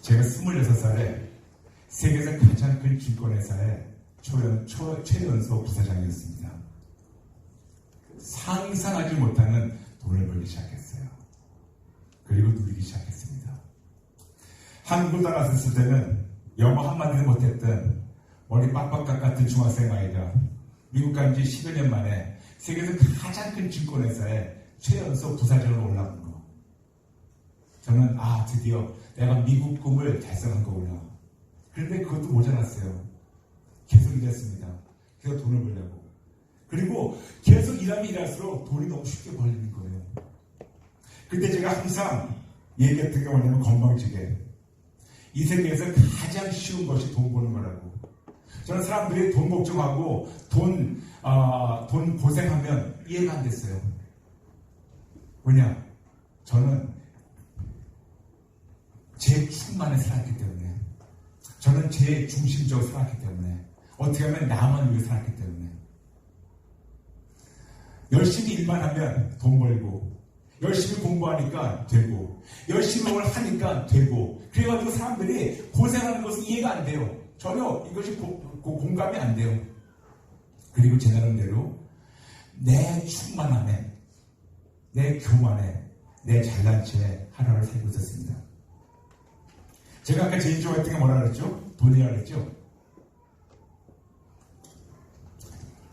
Speaker 2: 제가 26살에 세계에서 가장 큰 증권회사의 최연소 부사장이었습니다. 상상하지 못하는 돈을 벌기 시작했어요. 그리고 누리기 시작했습니다. 한국 나갔을 때는 영어 한마디도 못했던 머리 빡빡 같은 중학생 아이가 미국 간 지 10여 년 만에 세계에서 가장 큰 증권회사의 최연소 부사장으로 올라온 거. 저는 드디어 내가 미국 꿈을 달성한 거구나. 그런데 그것도 모자랐어요. 계속 일했습니다. 계속 돈을 벌려고. 그리고 계속 일하면 일할수록 돈이 너무 쉽게 벌리는 거예요. 그때 제가 항상 얘기했던 게 뭐냐면 건방지게 이 세계에서 가장 쉬운 것이 돈 버는 거라고. 저는 사람들이 돈 걱정하고 돈 고생하면 이해가 안 됐어요. 왜냐? 저는 제 충만에 살았기 때문에, 저는 제 중심적으로 살았기 때문에, 어떻게 하면 나만 위해 살았기 때문에, 열심히 일만 하면 돈 벌고, 열심히 공부하니까 되고, 열심히 뭘 하니까 되고, 그래가지고 사람들이 고생하는 것은 이해가 안 돼요. 전혀 이것이 공감이 안 돼요. 그리고 제 나름대로 내 충만함에, 내 교만에, 내 잘난 체에 하루를 살고 있었습니다. 제가 아까 제일 좋아했던 게 뭐라 그랬죠? 돈이라 그랬죠?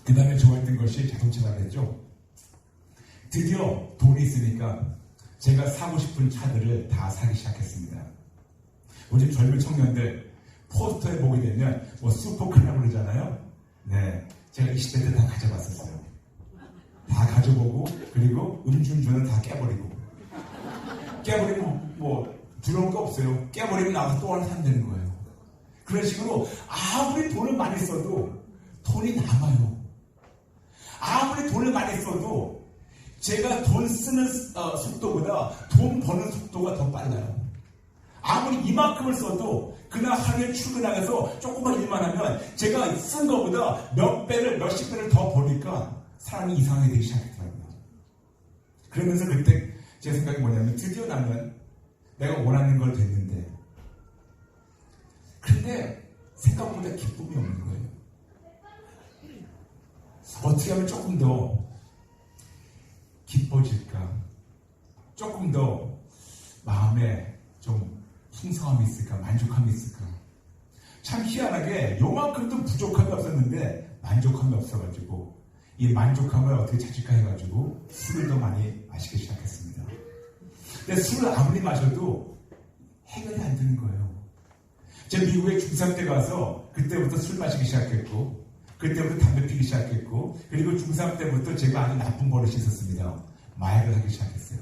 Speaker 2: 그 다음에 좋아했던 것이 자동차라 그랬죠? 드디어 돈이 있으니까 제가 사고 싶은 차들을 다 사기 시작했습니다. 요즘 젊은 청년들 포스터에 보게 되면 뭐 슈퍼카라고 그러잖아요. 네, 제가 20대 때 다 가져봤었어요. 다 가져보고 그리고 음주운전을 다 깨버리고 뭐 두려운 거 없어요. 깨버리면 나와서 또 하나 사면 되는 거예요. 그런 식으로 아무리 돈을 많이 써도 돈이 남아요. 아무리 돈을 많이 써도 제가 돈 쓰는 속도보다 돈 버는 속도가 더 빨라요. 아무리 이만큼을 써도 그날 하루에 출근하면서 조금만 일만 하면 제가 쓴 것보다 몇십 배를 더 버니까 사람이 이상하게 되기 시작했더라고요. 그러면서 그때 제 생각이 뭐냐면 드디어 나는 내가 원하는 걸 됐는데 그런데 생각보다 기쁨이 없는 거예요. 어떻게 하면 조금 더 기뻐질까? 조금 더 마음에 좀 풍성함이 있을까? 만족함이 있을까? 참 희한하게 요만큼도 부족함이 없었는데 만족함이 없어가지고 이 만족함을 어떻게 찾을까 해가지고 술을 더 많이 마시기 시작했습니다. 근데 술을 아무리 마셔도 해결이 안 되는 거예요. 제가 미국에 중3 때 가서 그때부터 술 마시기 시작했고 그때부터 담배 피기 시작했고 그리고 중3 때부터 제가 아주 나쁜 버릇이 있었습니다. 마약을 하기 시작했어요.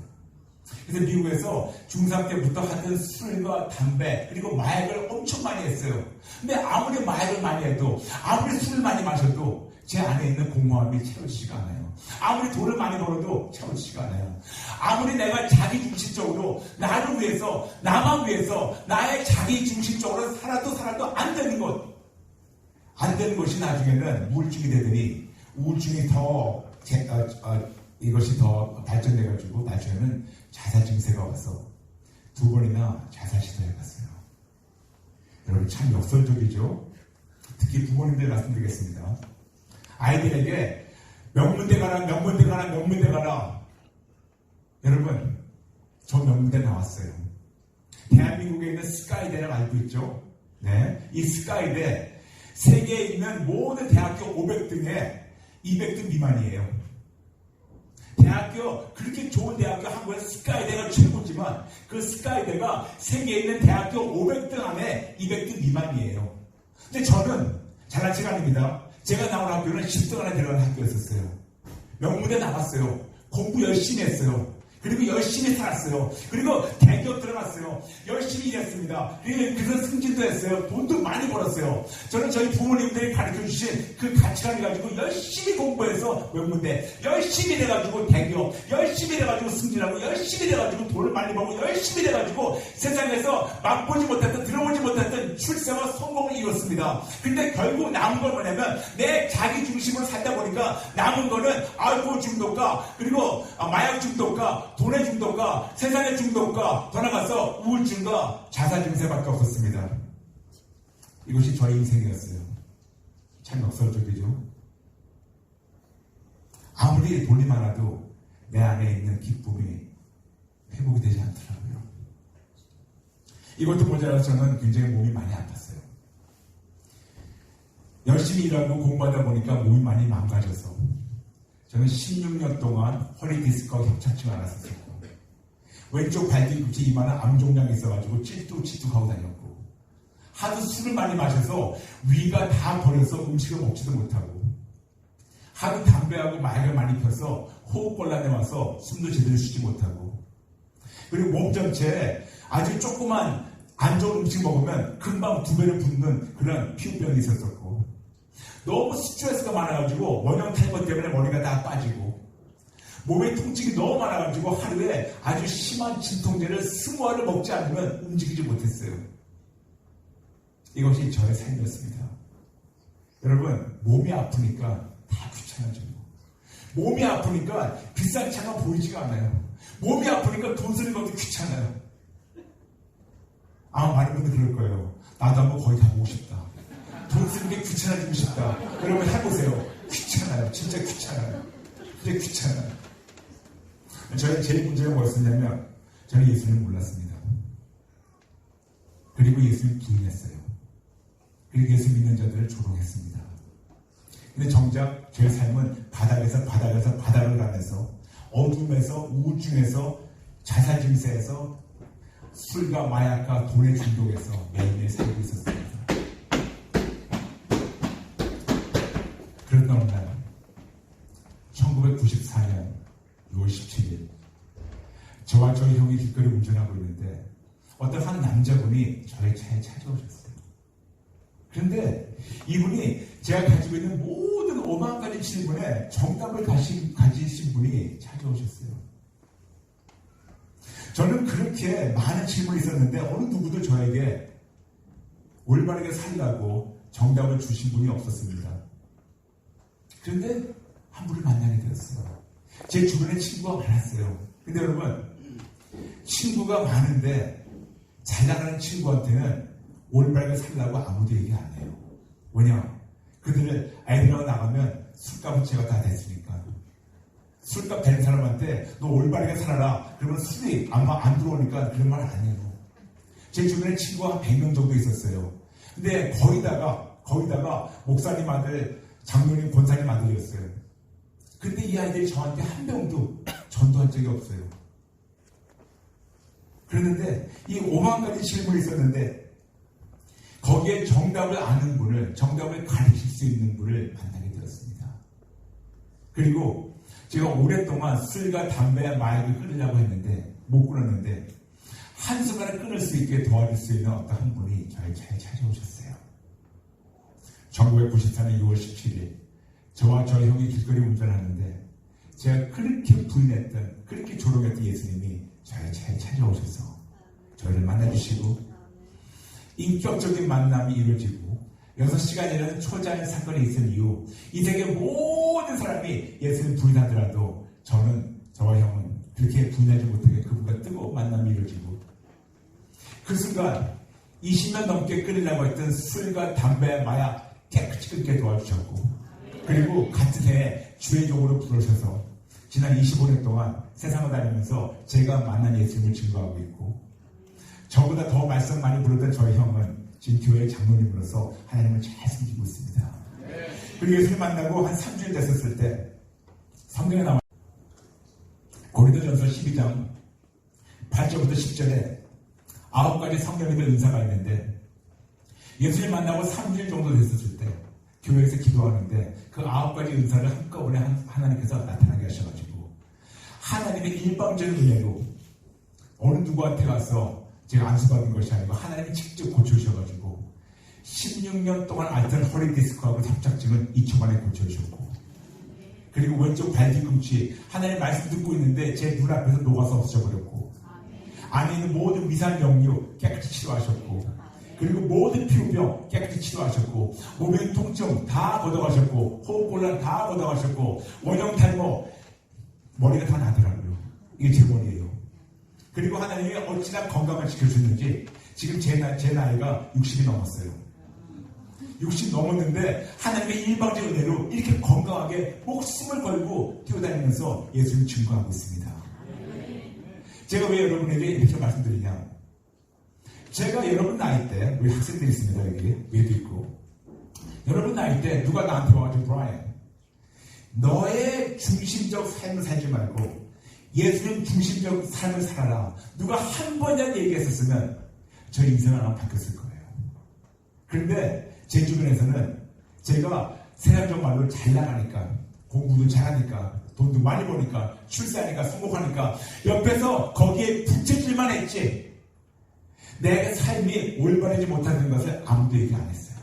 Speaker 2: 그래서 미국에서 중3 때부터 하던 술과 담배 그리고 마약을 엄청 많이 했어요. 근데 아무리 마약을 많이 해도 아무리 술을 많이 마셔도 제 안에 있는 공허함이 채워지지가 않아요. 아무리 돈을 많이 벌어도 채워지지가 않아요. 아무리 내가 자기 중심적으로 나를 위해서 나만 위해서 나의 자기 중심적으로 살아도 안 되는 것. 안 되는 것이 나중에는 우울증이 되더니 우울증이 이것이 더 발전돼가지고 나중에는 자살 증세가 와서 2번이나 자살 시도해봤어요. 여러분 참 역설적이죠? 특히 부모님들 말씀드리겠습니다. 아이들에게 명문대 가라, 명문대 가라, 명문대 가라. 여러분, 저 명문대 나왔어요. 대한민국에 있는 스카이대를 알고 있죠? 네, 이 스카이대 세계에 있는 모든 대학교 500등에 200등 미만이에요. 대학교, 그렇게 좋은 대학교 한국에서 스카이대가 최고지만 그 스카이대가 세계에 있는 대학교 500등 안에 200등 미만이에요. 근데 저는 잘난 체가 아닙니다. 제가 나온 학교는 10등 안에 들어가는 학교였었어요. 명문대 나갔어요. 공부 열심히 했어요. 그리고 열심히 살았어요. 그리고 대기업 들어갔어요. 열심히 일했습니다. 그래서 승진도 했어요. 돈도 많이 벌었어요. 저는 저희 부모님들이 가르쳐주신 그 가치관을 가지고 열심히 공부해서 명문대, 열심히 돼가지고 대기업, 열심히 돼가지고 승진하고, 열심히 돼가지고 돈을 많이 벌고, 열심히 돼가지고 세상에서 맛보지 못했던, 들어보지 못했던 출세와 성공을 이뤘습니다. 근데 결국 남은 건 뭐냐면 내 자기 중심으로 살다 보니까 남은 거는 알코올 중독과 그리고 마약 중독과 돈의 중독과 세상의 중독과 더 나가서 우울증과 자살 증세밖에 없었습니다. 이것이 저의 인생이었어요. 참 역설적이죠. 아무리 돈이 많아도 내 안에 있는 기쁨이 회복이 되지 않더라고요. 이것도 모자라서 저는 굉장히 몸이 많이 아팠어요. 열심히 일하고 공부하다 보니까 몸이 많이 망가져서 저는 16년 동안 허리 디스크와 협착증을 앓았었고 왼쪽 발뒤꿈치 이만한 암종양이 있어가지고 찔뚝찔뚝하고 다녔고 하도 술을 많이 마셔서 위가 다 버려서 음식을 먹지도 못하고 하도 담배하고 마약을 많이 펴서 호흡곤란에 와서 숨도 제대로 쉬지 못하고 그리고 몸 전체에 아주 조그만 안 좋은 음식 먹으면 금방 2배를 붓는 그런 피부병이 있었었고 너무 스트레스가 많아가지고 원형 탈모 때문에 머리가 다 빠지고 몸에 통증이 너무 많아가지고 하루에 아주 심한 진통제를 20알을 먹지 않으면 움직이지 못했어요. 이것이 저의 삶이었습니다. 여러분 몸이 아프니까 다 귀찮아져요. 몸이 아프니까 비싼 차가 보이지가 않아요. 몸이 아프니까 돈 쓰는 것도 귀찮아요. 아마 많은 분들 그럴 거예요. 나도 한번 거기 가보고 싶다. 돈 쓰는 게 귀찮아지고 싶다. 여러분 해보세요. 귀찮아요. 진짜 귀찮아요. 진짜 귀찮아요. 저희 제일 문제가 뭐였었냐면 저는 예수님을 몰랐습니다. 그리고 예수님 부인했어요. 그리고 예수 믿는 자들을 조롱했습니다. 근데 정작 제 삶은 바닥에서 바닥을 가면서 어둠에서 우울증에서 자살 증세에서 술과 마약과 돈의 중독에서 매일매일 살고 있었습니다. 그러던 어느 날 1994년 6월 17일 저와 저희 형이 길거리 운전하고 있는데 어떤 한 남자분이 저의 차에 찾아오셨어요. 그런데 이분이 제가 가지고 있는 모든 5만 가지 질문에 정답을 가지신 분이 찾아오셨어요. 저는 그렇게 많은 질문이 있었는데 어느 누구도 저에게 올바르게 살라고 정답을 주신 분이 없었습니다. 그런데 한 분을 만나게 되었어요. 제 주변에 친구가 많았어요. 근데 여러분 친구가 많은데 잘 나가는 친구한테는 올바르게 살라고 아무도 얘기 안 해요. 왜냐? 그들을 아이들하고 나가면 술값은 제가 다 냈으니까. 술값 된 사람한테 너 올바르게 살아라. 그러면 술이 아마 안 들어오니까 그런 말 안 해요. 제 주변에 친구가 한 100명 정도 있었어요. 근데 거기다가 목사님 아들, 장로님, 권사님 아들이었어요. 근데 이 아이들이 저한테 한 명도 전도한 적이 없어요. 그랬는데 이 5만 가지 질문이 있었는데 거기에 정답을 아는 분을, 정답을 가르칠 수 있는 분을 만나게 되었습니다. 그리고 제가 오랫동안 술과 담배, 마약을 끊으려고 했는데 못 끊었는데 한순간에 끊을 수 있게 도와줄 수 있는 어떤 한 분이 저의 차에 찾아오셨어요. 1994년 6월 17일 저와 저희 형이 길거리 운전하는데 제가 그렇게 부인했던, 그렇게 조롱했던 예수님이 저의 차에 찾아오셔서 저희를 만나주시고 인격적인 만남이 이루어지고 6시간이라는 초자연 사건이 있은 이후 이 세계 모든 사람이 예수님 부인하더라도 저와 형은 그렇게 부인하지 못하게 그분과 뜨거운 만남이 이루어지고 그 순간 20년 넘게 끊으려고 했던 술과 담배, 마약 깨끗이 끊게 도와주셨고, 그리고 같은 해에 주회종으로 부르셔서 지난 25년 동안 세상을 다니면서 제가 만난 예수님을 증거하고 있고, 저보다 더 말씀 많이 부르던 저희 형은 지금 교회 장로님으로서 하나님을 잘 섬기고 있습니다. 그리고 예수님 만나고 한 3주일 됐었을 때 성경에 나와 고린도전서 12장 8절부터 10절에 9가지 성령님의 은사가 있는데, 예수님 만나고 3주일 정도 됐었을 때 교회에서 기도하는데 그 9가지 은사를 한꺼번에 하나님께서 나타나게 하셔가지고 하나님의 일방적인 은혜로 어느 누구한테 가서 제가 안수받은 것이 아니고 하나님이 직접 고쳐주셔가지고 16년 동안 앓던 허리 디스크하고 협착증을 2초 만에 고쳐주셨고, 그리고 왼쪽 발 뒤꿈치 하나님 말씀 듣고 있는데 제 눈앞에서 녹아서 없어져버렸고, 안에 있는 모든 미산역류 깨끗이 치료하셨고, 그리고 모든 피부병 깨끗이 치료하셨고, 몸의 통증 다 걷어가셨고, 호흡곤란 다 걷어가셨고, 원형 탈모 머리가 다 나더라고요. 이게 제 머리예요. 그리고 하나님이 어찌나 건강을 지켜주셨는지 지금 제 나이가 60이 넘었어요. 60 넘었는데 하나님의 일방적 은혜로 이렇게 건강하게 목숨을 걸고 뛰어다니면서 예수를 증거하고 있습니다. 제가 왜 여러분에게 이렇게 말씀드리냐, 제가 여러분 나이 때, 우리 학생들이 있습니다. 여기 위에도 있고, 여러분 나이 때 누가 나한테 와가지고 브라이언, 너의 중심적 삶을 살지 말고 예수님 중심적 삶을 살아라, 누가 한 번이라도 얘기했었으면 저 인생은 아마 바뀌었을 거예요. 그런데 제 주변에서는 제가 세상적 말로 잘 나가니까, 공부도 잘하니까, 돈도 많이 버니까, 출세하니까, 성공하니까 옆에서 거기에 부채질만 했지 내 삶이 올바르지 못하는 것을 아무도 얘기 안 했어요.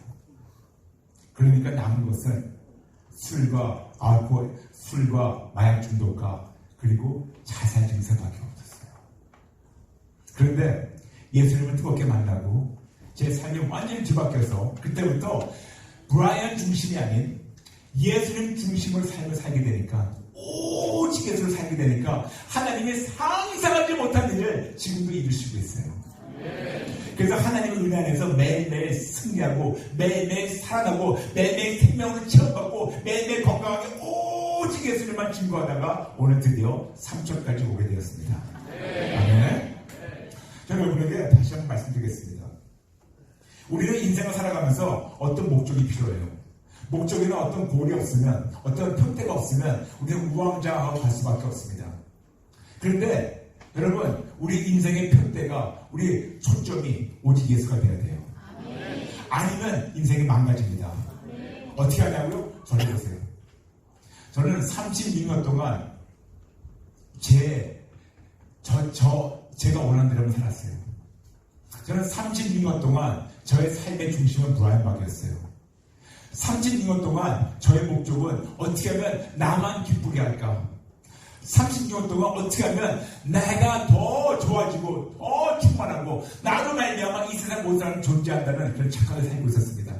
Speaker 2: 그러니까 남은 것은 술과 알코올, 술과 마약 중독과 그리고 자살 증세밖에 없었어요. 그런데 예수님을 뜨겁게 만나고 제 삶이 완전히 뒤바뀌어서 그때부터 브라이언 중심이 아닌 예수님 중심으로 삶을 살게 되니까, 오직 예수를 살게 되니까 하나님이 상상하지 못한 일을 지금도 이루시고 있어요. 그래서 하나님의 은혜 안에서 매일매일 승리하고 매일매일 살아나고 매일매일 생명을 체험받고 매일매일 건강하게 오직 예수님만 증거하다가 오늘 드디어 3절까지 오게 되었습니다. 아멘. 저는 여러분에게 다시 한번 말씀드리겠습니다. 우리는 인생을 살아가면서 어떤 목적이 필요해요. 목적에는 어떤 골이 없으면, 어떤 편대가 없으면 우리는 우왕좌왕하고 갈 수밖에 없습니다. 그런데 여러분, 우리 인생의 편대가, 우리 초점이 오직 예수가 되어야 돼요. 아니면 인생이 망가집니다. 어떻게 하냐고요? 저를 보세요. 저는 36년 동안 제가 원하는 대로 살았어요. 저는 36년 동안 저의 삶의 중심은 브라이언 박이었어요. 36년 동안 저의 목적은 어떻게 하면 나만 기쁘게 할까? 36년 동안 어떻게 하면 내가 더 좋아지고 더 충만하고 나로 말미암아 이 세상 모든 사람이 존재한다는 그런 착각을 살고 있었습니다.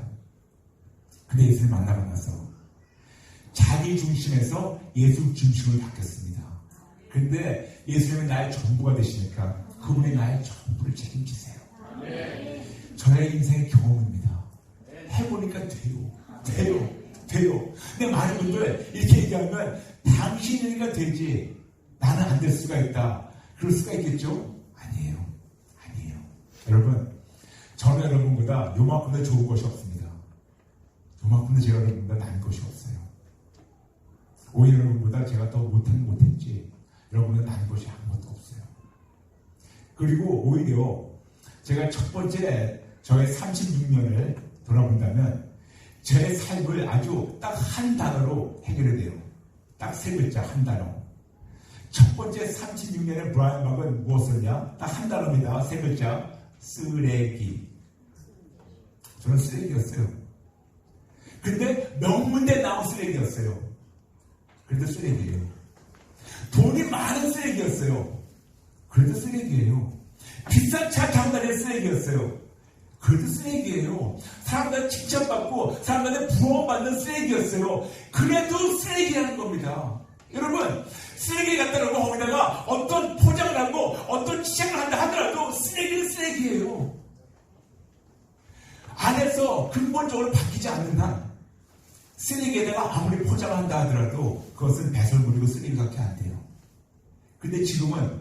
Speaker 2: 근데 예수를 만나고 나서 자기 중심에서 예수 중심으로 바뀌었습니다. 근데 예수님은 나의 전부가 되시니까 그분이 나의 전부를 책임지세요. 저의 인생의 경험입니다. 해보니까 돼요. 근데 많은 분들 이렇게 얘기하면 당신이니까 되지 나는 안 될 수가 있다, 그럴 수가 있겠죠? 아니에요. 여러분, 저는 여러분보다 요만큼 더 좋은 것이 없습니다. 요만큼 더 제가 여러분보다 나은 것이 없어요. 오히려 여러분보다 제가 더 못했지 여러분보다 나은 것이 아무것도 없어요. 그리고 오히려 제가 첫 번째 저의 36년을 돌아본다면 제 삶을 아주 딱 한 단어로 해결해야 돼요. 딱 세 글자, 한 단어. 첫 번째 36년의 브라이언 박은 무엇이었냐? 딱 한 단어입니다. 세 글자. 쓰레기. 저는 쓰레기였어요. 근데 명문대 나온 쓰레기였어요. 그래도 쓰레기예요. 돈이 많은 쓰레기였어요. 그래도 쓰레기예요. 비싼 차 타고 다니는 쓰레기였어요. 그래도 쓰레기예요. 사람들한테 칭찬받고 사람들한테 부러워받는 쓰레기였어요. 그래도 쓰레기라는 겁니다. 여러분, 쓰레기 갖다 놓고 거기다가 어떤 포장을 하고 어떤 치장을 한다 하더라도 쓰레기는 쓰레기예요. 안에서 근본적으로 바뀌지 않는 한 쓰레기에다가 아무리 포장을 한다 하더라도 그것은 배설물이고 쓰레기밖에 안 돼요. 근데 지금은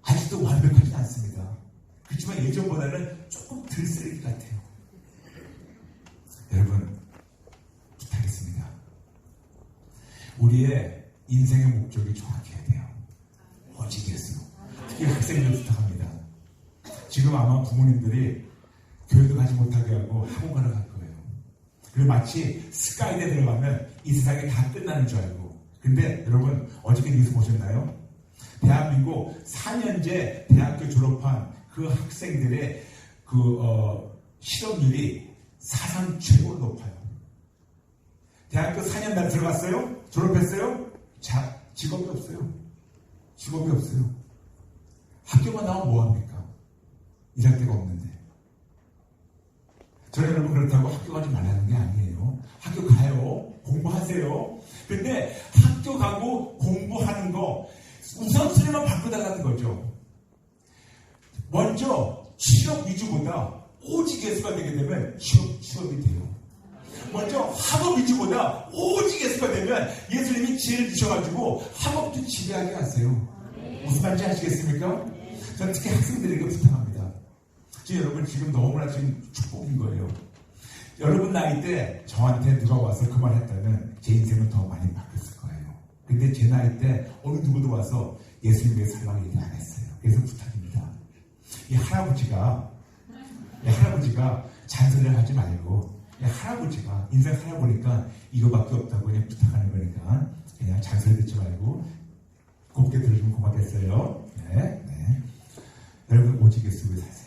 Speaker 2: 아직도 완벽하지 않습니다. 그렇지만 예전보다는 조금 덜 쓰레기 같아요. 여러분, 부탁했습니다. 우리의 인생의 목적이 정확해야 돼요. 오직 예수. 특히 학생들 부탁합니다. 지금 아마 부모님들이 교회도 가지 못하게 하고 학원가를 갈 거예요. 그리고 마치 스카이대 들어가면 이 세상이 다 끝나는 줄 알고. 근데 여러분, 어저께 뉴스 보셨나요? 대한민국 4년제 대학교 졸업한 그 학생들의 실업률이 사상 최고로 높아요. 대학교 4년 다 들어갔어요? 졸업했어요? 자, 직업이 없어요. 직업이 없어요. 학교만 나오면 뭐합니까? 일할 데가 없는데. 저는 여러분 그렇다고 학교 가지 말라는 게 아니에요. 학교 가요. 공부하세요. 근데 학교 가고 공부하는 거 우선순위만 바꿔달라는 거죠. 먼저 취업 위주보다 오직 예수가 되게 되면 취업이 돼요. 먼저 학업 위주보다 오직 예수가 되면 예수님이 지혜를 주셔가지고 학업도 지배하게 하세요. 무슨 말인지 아시겠습니까? 저는 특히 학생들에게 부탁합니다. 여러분 지금 너무나 지금 축복인 거예요. 여러분 나이 때 저한테 누가 와서 그 말 했다면 제 인생은 더 많이 바뀌었을 거예요. 근데 제 나이 때 어느 누구도 와서 예수님 위해 살라고 얘기 안 했어요. 그래서 부탁입니다. 이 할아버지가 잔소리를 하지 말고 할아버지가 인생 살아보니까 이거밖에 없다고 그냥 부탁하는 거니까 그냥 잔소리 듣지 말고 곱게 들어주면 고맙겠어요. 네. 여러분 오직 예수 위해 사세요.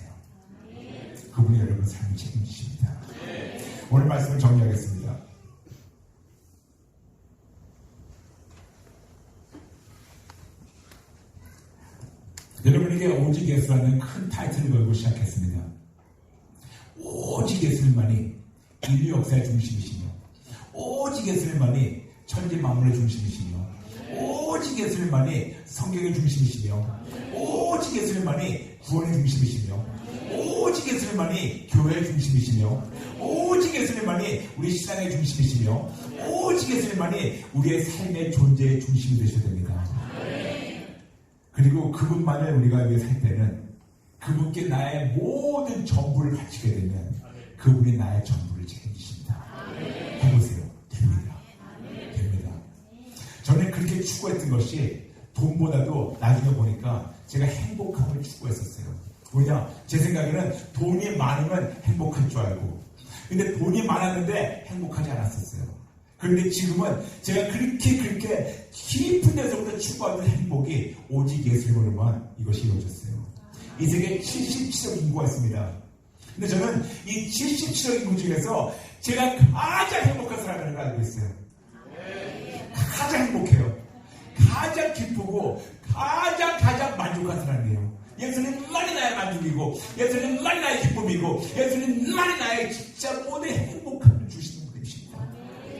Speaker 2: 그분이 여러분 삶을 책임지십니다. 오늘 말씀을 정리하겠습니다. 여러분에게 오직 예수라는 큰 타이틀을 걸고 시작했습니다. 오직 예수님만이 인류 역사의 중심이시며 오직 예수님만이 천지 만물의 중심이시며 오직 예수님만이 성경의 중심이시며 오직 예수님만이 구원의 중심이시며 오직 예수님만이 교회의 중심이시며 오직 예수님만이 우리 신앙의 중심이시며 오직 예수님만이 우리의 삶의 존재의 중심이 되셔야 됩니다. 그리고 그분만을 우리가 위해 살 때는 그분께 나의 모든 전부를 바치게 되면 그분이 나의 전부를 책임지십니다. 해보세요. 됩니다. 저는 그렇게 추구했던 것이 돈보다도 나중에 보니까 제가 행복함을 추구했었어요. 왜냐? 제 생각에는 돈이 많으면 행복할 줄 알고 근데 돈이 많았는데 행복하지 않았었어요. 그런데 지금은 제가 그렇게 깊은 데서부터 추구하던 행복이 오직 예수님으로만 이것이 이루어졌어요. 이 세계에 77억 인구가 있습니다. 근데 저는 이 77억 인구 중에서 제가 가장 행복한 사람이라는 걸 알고 있어요. 가장 행복해요. 가장 기쁘고 가장 만족한 사람이에요. 예수님만이 나의 만족이고 예수님만이 나의 기쁨이고 예수님만이 나의 진짜 모든 행복함을 주시는 분이십니다.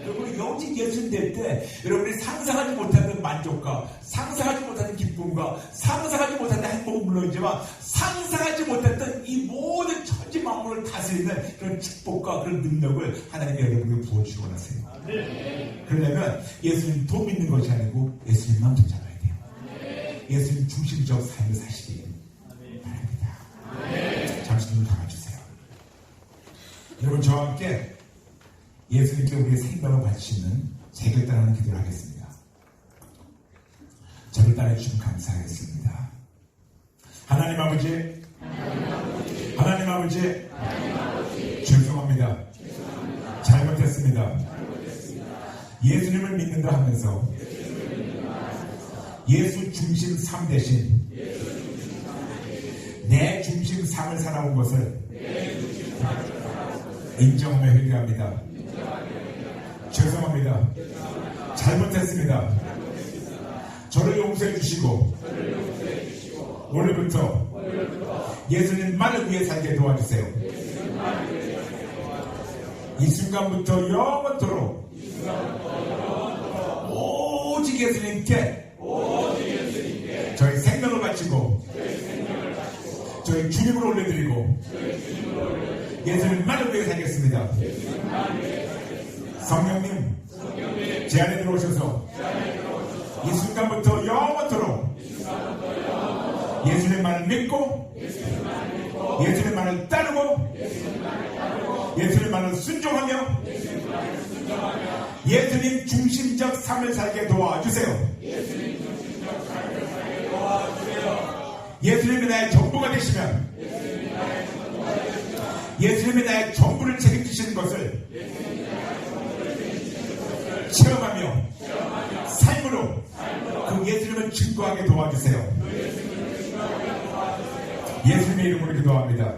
Speaker 2: 여러분이 오직 예수님 될 때 여러분이 상상하지 못하는 만족과 상상하지 못하는 기쁨과 상상하지 못하는 행복은 물론이지만 상상하지 못했던 이 모든 천지 만물을 다스리는 그런 축복과 그런 능력을 하나님이 여러분에게 부어주시고 나세요. 그러려면 예수님 돈 믿는 것이 아니고 예수님만 붙잡아야 돼요. 예수님 중심적 삶을 사시길 바랍니다. 잠시 눈을 감아주세요. 여러분 저와 함께 예수님께 우리의 생명을 바치는 제길 따르는 기도를 하겠습니다. 저를 따라 주시면 감사하겠습니다. 하나님 아버지 죄송합니다. 잘못했습니다. 예수님을 믿는다 하면서 예수 중심 삶 대신 내 중심 삶을 살아온 것을 인정하며 회개합니다. 죄송합니다. 잘못했습니다. 저를 용서해 주시고 오늘부터 예수님만을 위해 살게 도와주세요. 이 순간부터 영원토록 오직 예수님께 저희 생명을 바치고 저희 주님을 올려드리고 예수님만을 위해 살겠습니다. 성령님 제 안에 들어오셔서 이 순간부터 영원토록 예수님만을 믿고 예수님만을 따르고 예수님만을 순종하며 예수님 중심적 삶을 살게 도와주세요. 예수님이 나의 전부가 되시면 예수님이 나의 전부를 책임지시는 것을 체험하며 삶으로 그 예수님을 증거하게 도와주세요. 예수님의 이름으로 기도합니다.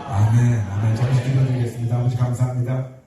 Speaker 2: 아멘. 아멘. 잠시 기도드리겠습니다. 아버지 감사합니다.